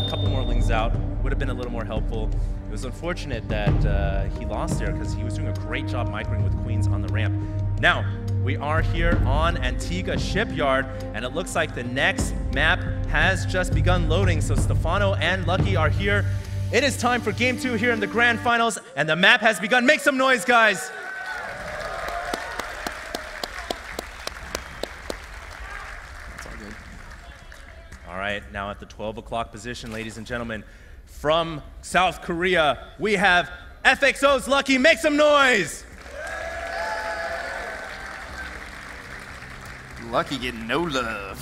a couple more lings out would have been a little more helpful. It was unfortunate that he lost there because he was doing a great job microing with queens on the ramp. Now, we are here on Antigua Shipyard, and it looks like the next map has just begun loading, so Stephano and Lucky are here. It is time for Game 2 here in the Grand Finals, and the map has begun. Make some noise, guys! All right, now at the 12 o'clock position, ladies and gentlemen, from South Korea, we have FXO's Lucky. Make some noise! Lucky getting no love.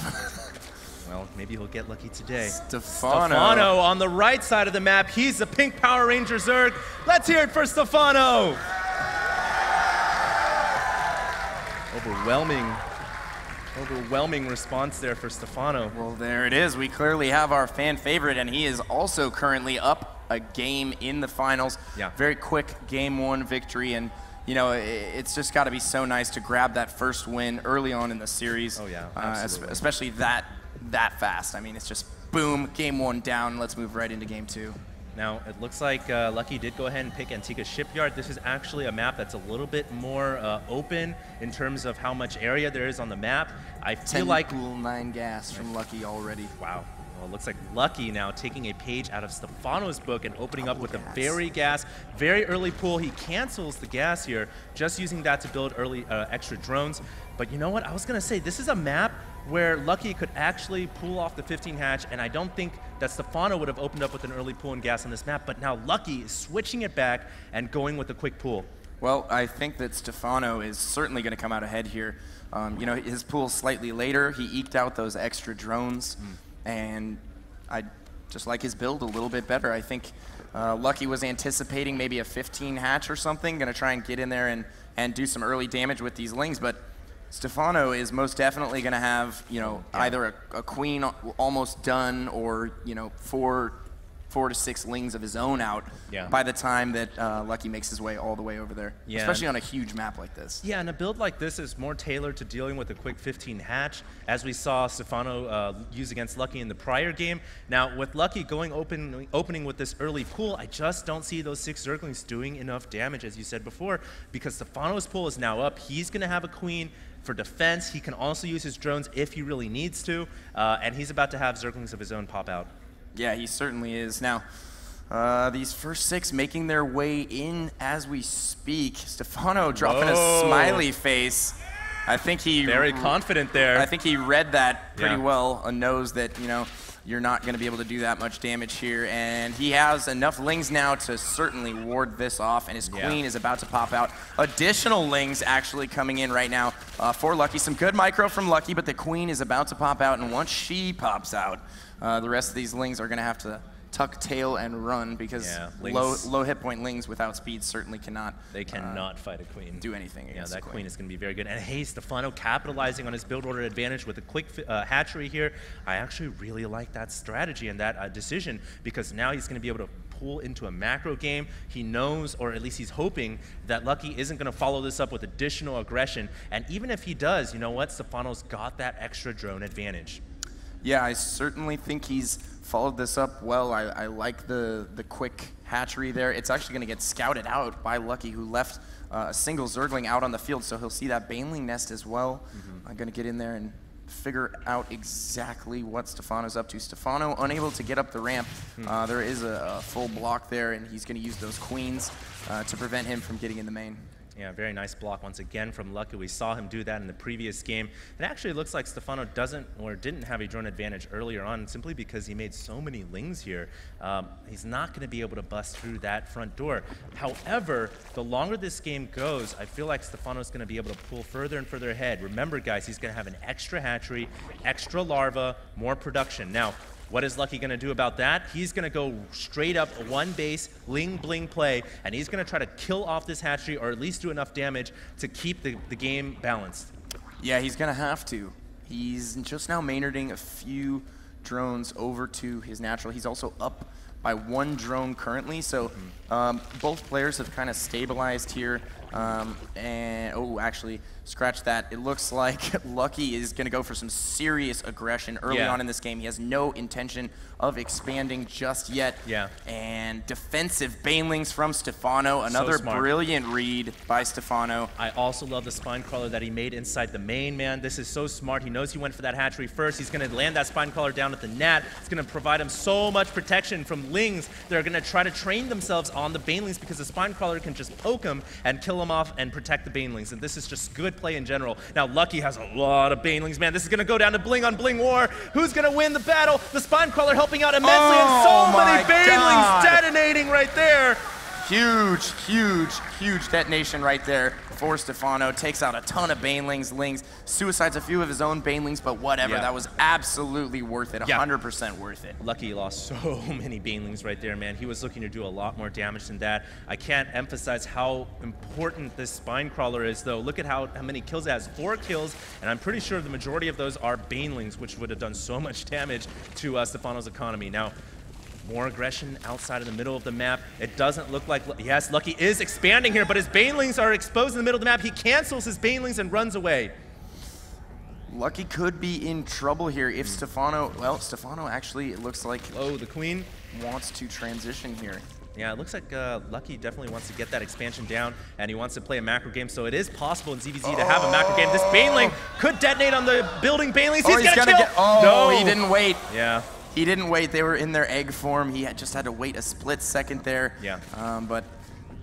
Well, maybe he'll get lucky today. Stephano on the right side of the map. He's the pink Power Ranger Zerg. Let's hear it for Stephano. Overwhelming response there for Stephano. Well, there it is. We clearly have our fan favorite, and he is also currently up a game in the finals. Yeah. Very quick Game 1 victory, and you know, it's just got to be so nice to grab that first win early on in the series. Oh yeah, absolutely. Especially that fast. I mean, it's just boom, Game 1 down. Let's move right into Game 2. Now, it looks like Lucky did go ahead and pick Antigua Shipyard. This is actually a map that's a little bit more open in terms of how much area there is on the map. I feel 10 like pool, 9 gas from Lucky already. Wow. Well, it looks like Lucky now taking a page out of Stephano's book and opening up with a very early pool. He cancels the gas here, just using that to build early extra drones. But you know what? I was going to say, this is a map where Lucky could actually pull off the 15 hatch, and I don't think that Stephano would have opened up with an early pool and gas on this map, but now Lucky is switching it back and going with a quick pool. Well, I think that Stephano is certainly going to come out ahead here. You know, his pool slightly later, he eked out those extra drones, and I just like his build a little bit better. I think Lucky was anticipating maybe a 15 hatch or something, going to try and get in there and do some early damage with these lings, but Stephano is most definitely going to have, you know, either a queen almost done or, you know, four to six lings of his own out by the time that Lucky makes his way all the way over there, especially on a huge map like this. Yeah, and a build like this is more tailored to dealing with a quick 15 hatch, as we saw Stephano use against Lucky in the prior game. Now, with Lucky going opening with this early pool, I just don't see those 6 Zerglings doing enough damage, as you said before, because Stephano's pool is now up. He's going to have a queen for defense. He can also use his drones if he really needs to, and he's about to have Zerglings of his own pop out. Yeah, he certainly is. Now, these first 6 making their way in as we speak. Stephano dropping a smiley face. I think he very confident there. I think he read that pretty well and knows that, you know, you're not going to be able to do that much damage here, and he has enough lings now to certainly ward this off, and his queen is about to pop out. Additional lings actually coming in right now for Lucky. Some good micro from Lucky, but the queen is about to pop out, and once she pops out, the rest of these lings are going to have to tuck tail and run, because low hit point lings without speed certainly cannot. They cannot fight a queen. Do anything against that queen. Queen is going to be very good. And hey, Stephano capitalizing on his build order advantage with a quick hatchery here. I actually really like that strategy and that decision, because now he's going to be able to pull into a macro game. He knows, or at least he's hoping, that Lucky isn't going to follow this up with additional aggression. And even if he does, you know what? Stephano's got that extra drone advantage. Yeah, I certainly think he's followed this up well. I like the quick hatchery there. It's actually going to get scouted out by Lucky, who left a single Zergling out on the field, so he'll see that Baneling nest as well. I'm going to get in there and figure out exactly what Stephano's up to. Stephano unable to get up the ramp. There is a full block there, and he's going to use those queens to prevent him from getting in the main. Yeah, very nice block once again from Lucky. We saw him do that in the previous game. It actually looks like Stephano didn't have a drone advantage earlier on, simply because he made so many lings here. He's not going to be able to bust through that front door. However, the longer this game goes, I feel like Stephano's going to be able to pull further and further ahead. Remember, guys, he's going to have an extra hatchery, extra larva, more production. Now, what is Lucky going to do about that? He's going to go straight up one base, ling bling play, and he's going to try to kill off this hatchery, or at least do enough damage to keep the game balanced. Yeah, he's going to have to. He's just now Maynarding a few drones over to his natural. He's also up by 1 drone currently. So both players have kind of stabilized here. And oh, actually, scratch that. It looks like Lucky is going to go for some serious aggression early on in this game. He has no intention of expanding just yet. Yeah. And defensive banelings from Stephano. Another brilliant read by Stephano. I also love the spine crawler that he made inside the main, man. This is so smart. He knows he went for that hatchery first. He's going to land that spine crawler down at the net. It's going to provide him so much protection from lings that are going to try to train themselves on the banelings, because the spine crawler can just poke him and kill him off and protect the banelings. And this is just good play in general. Now, Lucky has a lot of banelings, man. This is going to go down to bling on bling war. Who's going to win the battle? The spine crawler helping out immensely, and so many banelings detonating right there. Huge, huge, huge detonation right there for Stephano. Takes out a ton of banelings, lings, suicides a few of his own banelings, but whatever. That was absolutely worth it, 100% worth it. Lucky lost so many banelings right there, man. He was looking to do a lot more damage than that. I can't emphasize how important this spine crawler is, though. Look at how many kills it has. 4 kills, and I'm pretty sure the majority of those are banelings, which would have done so much damage to Stephano's economy. Now, more aggression outside of the middle of the map. It doesn't look like, yes, Lucky is expanding here, but his banelings are exposed in the middle of the map. He cancels his banelings and runs away. Lucky could be in trouble here if Stephano, well, Stephano actually, it looks like, oh, the queen wants to transition here. Yeah, it looks like Lucky definitely wants to get that expansion down, and he wants to play a macro game, so it is possible in ZVZ to have a macro game. This baneling could detonate on the building banelings. He's gonna kill. No, he didn't wait. Yeah. He didn't wait. They were in their egg form. He just had to wait a split second there. Yeah. But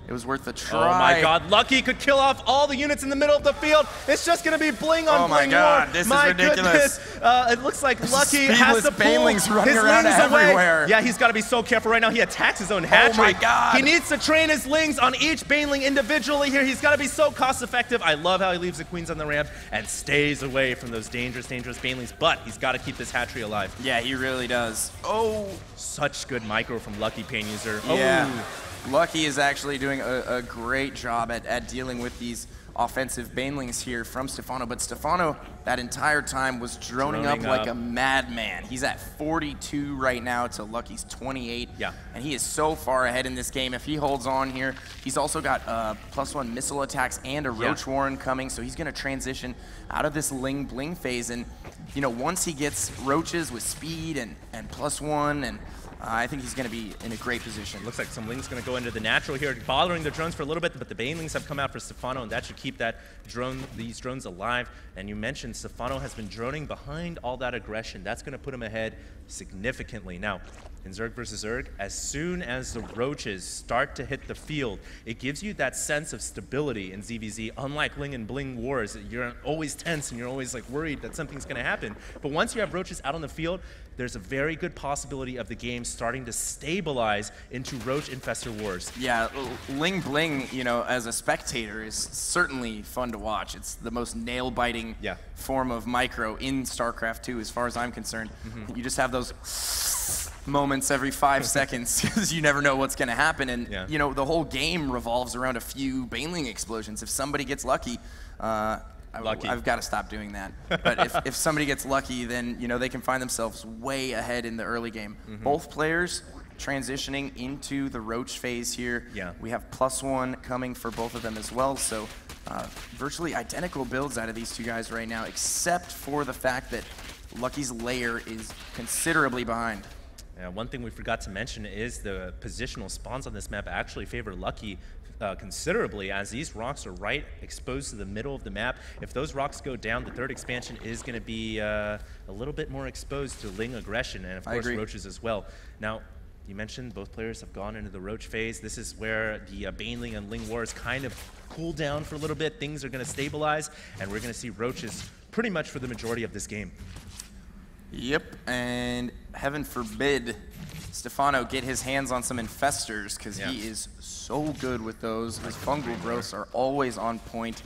it was worth a try. Oh my God, Lucky could kill off all the units in the middle of the field. It's just gonna be bling on bling. Oh my God, war. this My is ridiculous. Goodness. It looks like Lucky has to pull banelings running his around lings everywhere. away. Yeah, he's gotta be so careful right now. He attacks his own hatchery. Oh my God. He needs to train his lings on each baneling individually here. He's gotta be so cost effective. I love how he leaves the queens on the ramp and stays away from those dangerous banelings, but he's gotta keep this hatchery alive. Yeah, he really does. Oh. Such good micro from Lucky Pain User. Yeah. Oh. Lucky is actually doing a great job at dealing with these offensive banelings here from Stephano, but Stephano that entire time was droning up like a madman. He's at 42 right now to Lucky's 28. Yeah. And he is so far ahead in this game. If he holds on here, he's also got +1 missile attacks and a Roach Warren coming, so he's going to transition out of this Ling Bling phase. And, you know, once he gets Roaches with speed and +1, and I think he's going to be in a great position. Looks like some Ling's going to go into the natural here, bothering the drones for a little bit, but the banelings have come out for Stephano, and that should keep these drones alive. And you mentioned Stephano has been droning behind all that aggression. That's going to put him ahead significantly. Now, in Zerg versus Zerg, as soon as the Roaches start to hit the field, it gives you that sense of stability in ZVZ. Unlike Ling and Bling wars, you're always tense and you're always like worried that something's going to happen. But once you have Roaches out on the field, there's a very good possibility of the game starting to stabilize into Roach Infestor wars. Yeah, Ling Bling, you know, as a spectator is certainly fun to watch. It's the most nail-biting form of micro in StarCraft 2 as far as I'm concerned. You just have those moments every 5 seconds because you never know what's going to happen. And, you know, the whole game revolves around a few baneling explosions. If somebody gets lucky, I've got to stop doing that. But if somebody gets lucky, then, you know, they can find themselves way ahead in the early game. Both players transitioning into the Roach phase here. We have +1 coming for both of them as well. So virtually identical builds out of these two guys right now, except for the fact that Lucky's layer is considerably behind. One thing we forgot to mention is the positional spawns on this map actually favor Lucky considerably, as these rocks are right exposed to the middle of the map. If those rocks go down, the third expansion is going to be a little bit more exposed to Ling aggression, and of course Roaches as well. Now, you mentioned both players have gone into the Roach phase. This is where the Baneling and Ling wars kind of cool down for a little bit. Things are going to stabilize, and we're going to see Roaches pretty much for the majority of this game. Yep, and heaven forbid Stephano get his hands on some infestors, because he is so good with those. His fungal growths are always on point.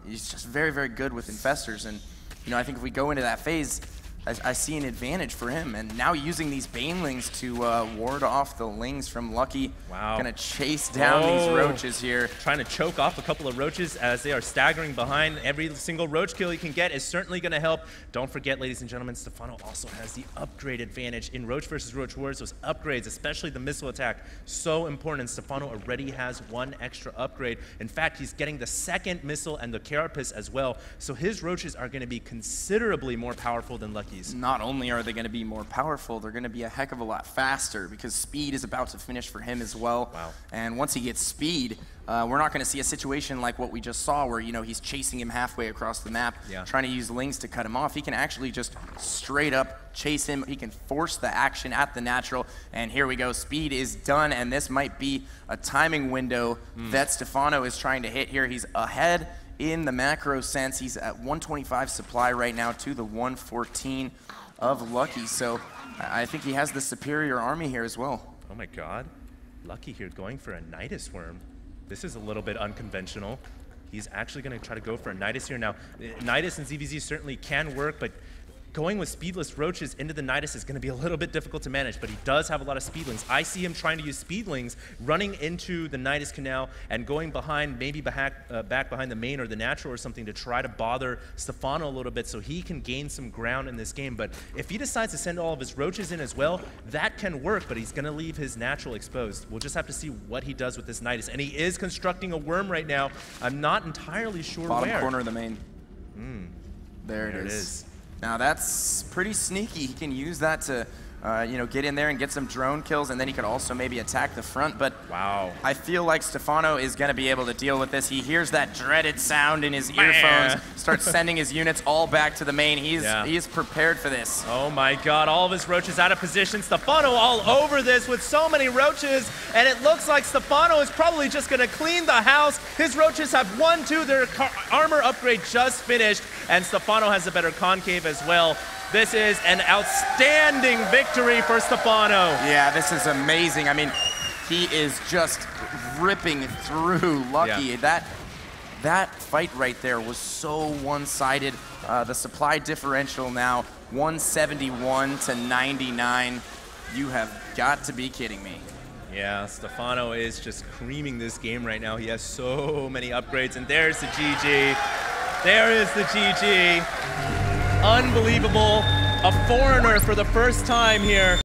He's just very, very good with infestors, and you know, I think if we go into that phase, I see an advantage for him. And now using these banelings to ward off the lings from Lucky. Wow. Gonna chase down these roaches here. Trying to choke off a couple of roaches as they are staggering behind. Every single roach kill he can get is certainly gonna help. Don't forget, ladies and gentlemen, Stephano also has the upgrade advantage in Roach versus Roach Wars. Those upgrades, especially the missile attack, so important. And Stephano already has one extra upgrade. In fact, he's getting the second missile and the carapace as well. So his roaches are gonna be considerably more powerful than Lucky's. Not only are they going to be more powerful, they're going to be a heck of a lot faster because speed is about to finish for him as well. Wow. And once he gets speed, we're not going to see a situation like what we just saw where, he's chasing him halfway across the map, trying to use lings to cut him off. He can actually just straight up chase him. He can force the action at the natural. And here we go. Speed is done, and this might be a timing window that Stephano is trying to hit here. He's ahead in the macro sense. He's at 125 supply right now to the 114 of Lucky. So I think he has the superior army here as well. Oh my God. Lucky here going for a Nidus Worm. This is a little bit unconventional. He's actually going to try to go for a Nidus here. Now, Nidus and ZVZ certainly can work, but going with speedless roaches into the Nidus is going to be a little bit difficult to manage, but he does have a lot of speedlings. I see him trying to use speedlings, running into the Nidus Canal and going behind, maybe back behind the main or the natural or something to try to bother Stephano a little bit so he can gain some ground in this game. But if he decides to send all of his roaches in as well, that can work, but he's going to leave his natural exposed. We'll just have to see what he does with this Nidus. And he is constructing a worm right now. I'm not entirely sure Bottom where. corner of the main. There it is. Now that's pretty sneaky. He can use that to, get in there and get some drone kills, and then he could also maybe attack the front. But wow, I feel like Stephano is going to be able to deal with this. He hears that dreaded sound in his earphones, starts sending his units all back to the main. He's prepared for this. Oh my God, all of his roaches out of position. Stephano all over this with so many roaches, and it looks like Stephano is probably just going to clean the house. His roaches have 1-2, their armor upgrade just finished, and Stephano has a better concave as well. This is an outstanding victory for Stephano. Yeah, this is amazing. I mean, he is just ripping through Lucky. Yeah. That fight right there was so one-sided. The supply differential now 171 to 99. You have got to be kidding me. Yeah, Stephano is just creaming this game right now. He has so many upgrades, and there's the GG. There is the GG. Unbelievable. A foreigner for the first time here.